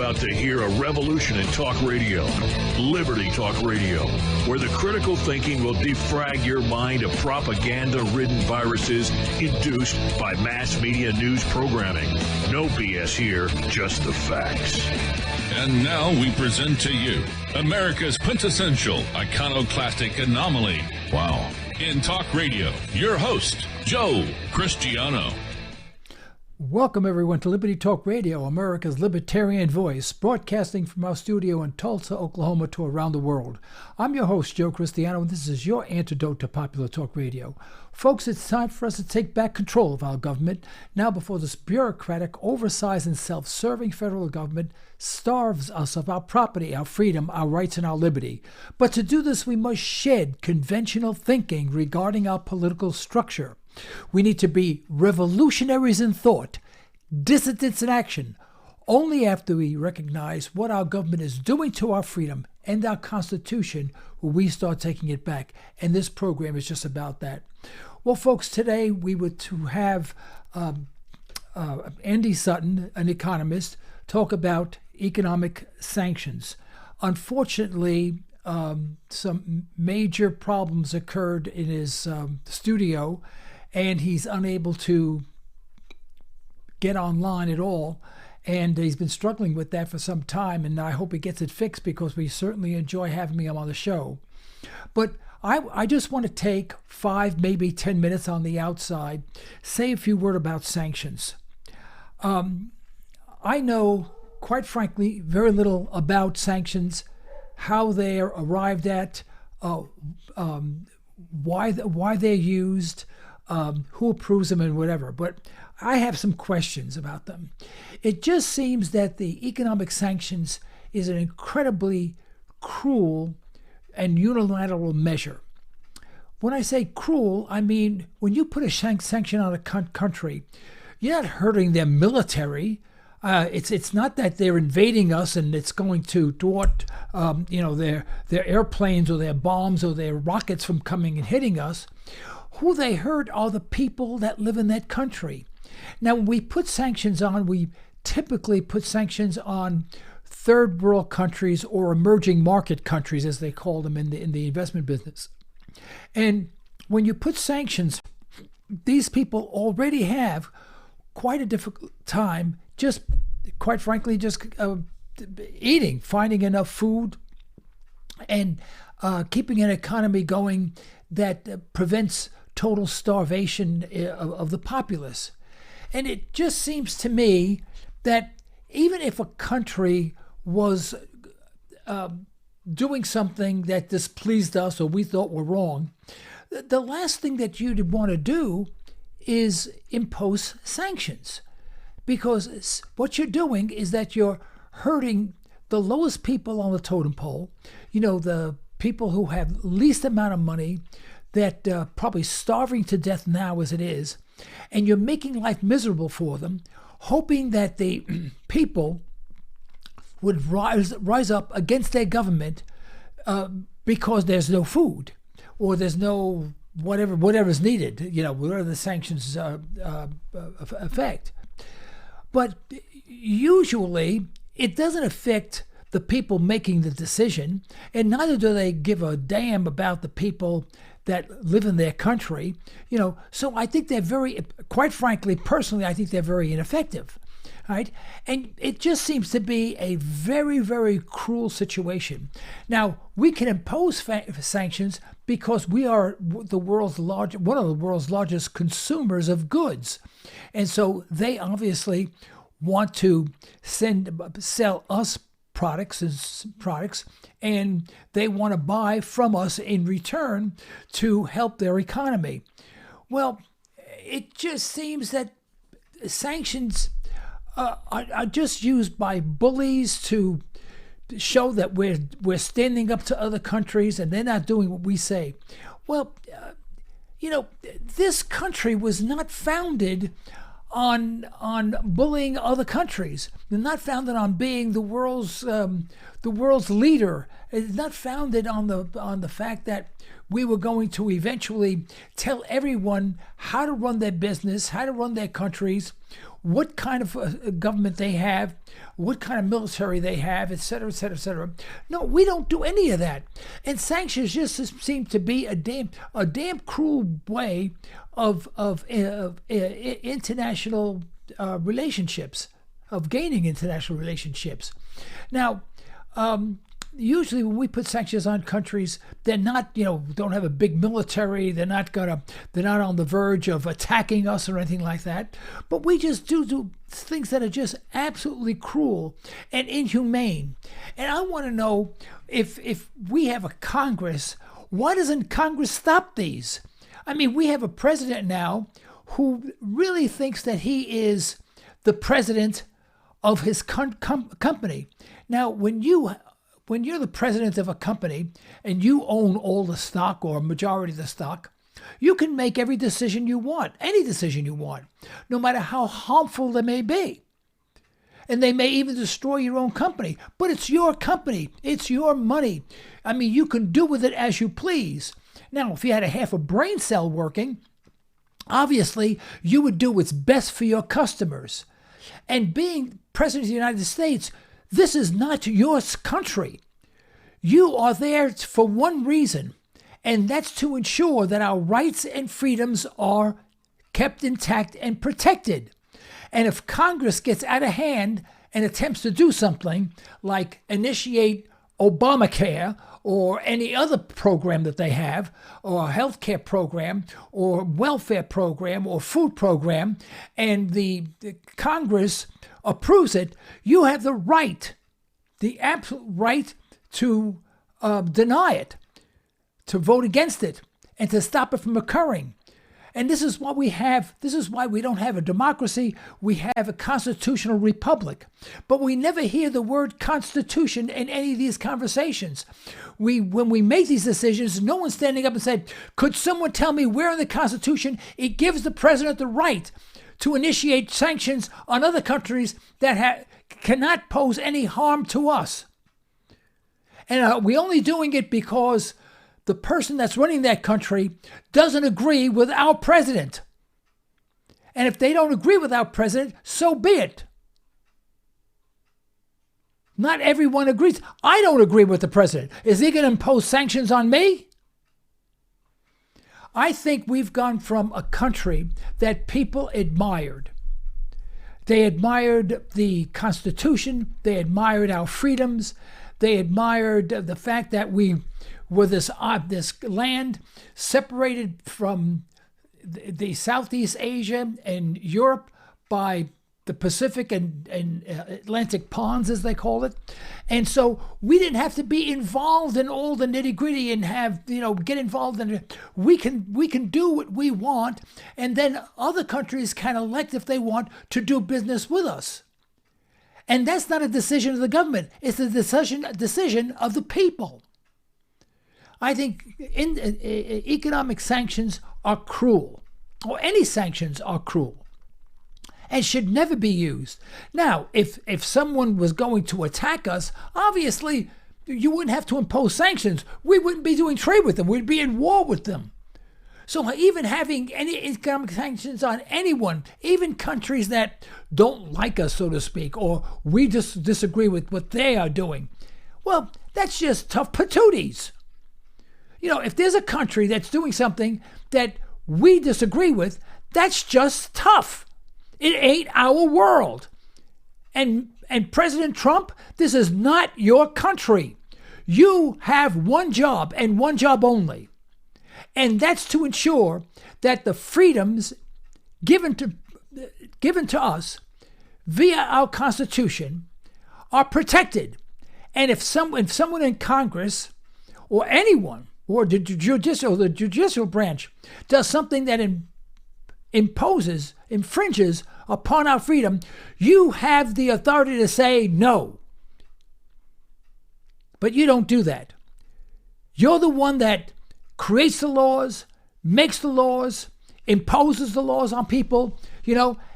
about to hear a revolution in talk radio, Liberty Talk Radio, where the critical thinking will defrag your mind of propaganda-ridden viruses induced by mass media news programming. No BS here, just the facts. And now we present to you America's quintessential iconoclastic anomaly. Wow. In talk radio, your host, Joe Cristiano. Welcome, everyone, to Liberty Talk Radio, America's libertarian voice, broadcasting from our studio in Tulsa, Oklahoma, to around the world. I'm your host, Joe Cristiano, and this is your antidote to popular talk radio. Folks, it's time for us to take back control of our government now before this bureaucratic, oversized, and self-serving federal government starves us of our property, our freedom, our rights, and our liberty. But to do this, we must shed conventional thinking regarding our political structure. We need to be revolutionaries in thought, dissidents in action. Only after we recognize what our government is doing to our freedom and our Constitution will we start taking it back. And this program is just about that. Well, folks, today we were to have Andy Sutton, an economist, talk about economic sanctions. Unfortunately, some major problems occurred in his studio, and he's unable to get online at all. And he's been struggling with that for some time, and I hope he gets it fixed because we certainly enjoy having him on the show. But I just want to take 5, maybe 10 minutes on the outside, say a few words about sanctions. I know, quite frankly, very little about sanctions, how they're arrived at, why they're used, who approves them and whatever, but I have some questions about them. It just seems that the economic sanctions is an incredibly cruel and unilateral measure. When I say cruel, I mean when you put a sanction on a country, you're not hurting their military. It's not that they're invading us and it's going to thwart their airplanes or their bombs or their rockets from coming and hitting us. Who they hurt are the people that live in that country. Now, when we put sanctions on, we typically put sanctions on third world countries or emerging market countries, as they call them in the investment business. And when you put sanctions, these people already have quite a difficult time, just quite frankly, just eating, finding enough food, and keeping an economy going that prevents total starvation of the populace. And it just seems to me that even if a country was doing something that displeased us or we thought were wrong, the last thing that you'd want to do is impose sanctions. Because what you're doing is that you're hurting the lowest people on the totem pole, the people who have least amount of money, that probably starving to death now as it is, and you're making life miserable for them, hoping that the people would rise up against their government because there's no food or there's no whatever's needed, whatever the sanctions affect. But usually it doesn't affect the people making the decision, and neither do they give a damn about the people that live in their country, So I think they're quite frankly, personally, I think they're very ineffective, right? And it just seems to be a very, very cruel situation. Now, we can impose sanctions because we are one of the world's largest consumers of goods, and so they obviously want to sell us products, and they want to buy from us in return to help their economy. Well, it just seems that sanctions are just used by bullies to show that we're standing up to other countries and they're not doing what we say. Well, this country was not founded on bullying other countries. They're not founded on being the world's leader. It's not founded on the fact that we were going to eventually tell everyone how to run their business, how to run their countries, what kind of government they have, what kind of military they have, et cetera, et cetera, et cetera. No, we don't do any of that. And sanctions just seem to be a damn cruel way of international relationships, of gaining international relationships. Now, usually when we put sanctions on countries, they're not, don't have a big military. They're not on the verge of attacking us or anything like that. But we just do things that are just absolutely cruel and inhumane. And I want to know if we have a Congress, why doesn't Congress stop these? I mean, we have a president now who really thinks that he is the president of his company. Now, when you're the president of a company and you own all the stock or a majority of the stock, you can make every decision you want, any decision you want, no matter how harmful they may be. And they may even destroy your own company. But it's your company. It's your money. I mean, you can do with it as you please. Now, if you had a half a brain cell working, obviously you would do what's best for your customers. And being president of the United States, this is not your country. You are there for one reason, and that's to ensure that our rights and freedoms are kept intact and protected. And if Congress gets out of hand and attempts to do something like initiate Obamacare or any other program that they have, or a health care program, or welfare program, or food program, and the Congress approves it, you have the right, the absolute right to deny it, to vote against it, and to stop it from occurring. And this is what we have. This is why we don't have a democracy. We have a constitutional republic. But we never hear the word constitution in any of these conversations. When we make these decisions, no one's standing up and said, could someone tell me where in the Constitution it gives the president the right to initiate sanctions on other countries that cannot pose any harm to us? And are we only doing it because the person that's running that country doesn't agree with our president? And if they don't agree with our president, so be it. Not everyone agrees. I don't agree with the president. Is he going to impose sanctions on me? I think we've gone from a country that people admired. They admired the Constitution. They admired our freedoms. They admired the fact that we were this land separated from the Southeast Asia and Europe by the Pacific and Atlantic ponds, as they call it. And so we didn't have to be involved in all the nitty-gritty and get involved in it. We can do what we want, and then other countries can elect, if they want, to do business with us. And that's not a decision of the government. It's a decision of the people. I think economic sanctions are cruel, or any sanctions are cruel, and should never be used. Now, if someone was going to attack us, obviously you wouldn't have to impose sanctions. We wouldn't be doing trade with them. We'd be in war with them. So even having any economic sanctions on anyone, even countries that don't like us, so to speak, or we just disagree with what they are doing, well, that's just tough patooties. If there's a country that's doing something that we disagree with, that's just tough. It ain't our world. And President Trump, this is not your country. You have one job and one job only. And that's to ensure that the freedoms given to us via our Constitution are protected. And if someone in Congress or anyone or the judicial branch does something that infringes upon our freedom, you have the authority to say no. But you don't do that. You're the one that creates the laws, makes the laws, imposes the laws on people,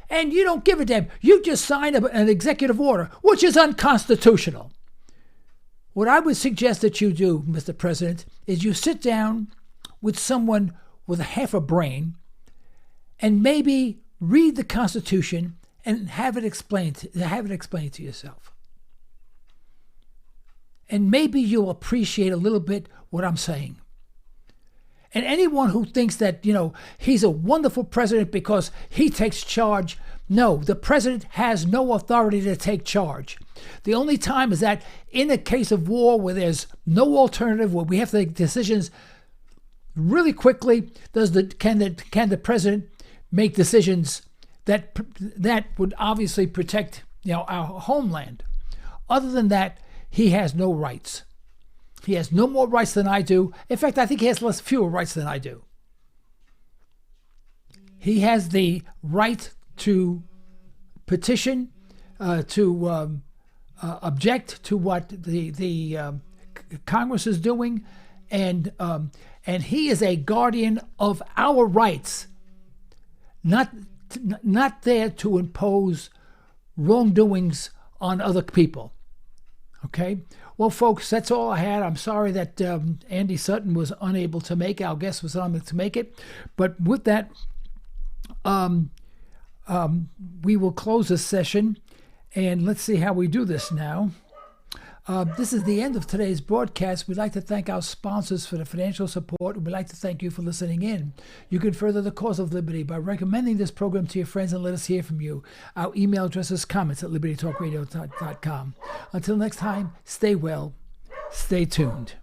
and you don't give a damn. You just sign an executive order, which is unconstitutional. What I would suggest that you do, Mr. President, is you sit down with someone with half a brain and maybe read the Constitution and have it explained to yourself. And maybe you'll appreciate a little bit what I'm saying. And anyone who thinks that, he's a wonderful president because he takes charge, no, the president has no authority to take charge. The only time is that in a case of war where there's no alternative, where we have to make decisions really quickly, can the president make decisions that would obviously protect our homeland? Other than that, he has no rights. He has no more rights than I do. In fact, I think he has fewer rights than I do. He has the right to petition, to object to what the Congress is doing, and he is a guardian of our rights, not there to impose wrongdoings on other people. Okay? Well, folks, that's all I had. I'm sorry that Andy Sutton was unable to make it. Our guest was unable to make it. But with that, we will close this session, and let's see how we do this now. This is the end of today's broadcast. We'd like to thank our sponsors for the financial support, and we'd like to thank you for listening in. You can further the cause of liberty by recommending this program to your friends and let us hear from you. Our email address is comments@libertytalkradio.com. Until next time, stay well, stay tuned.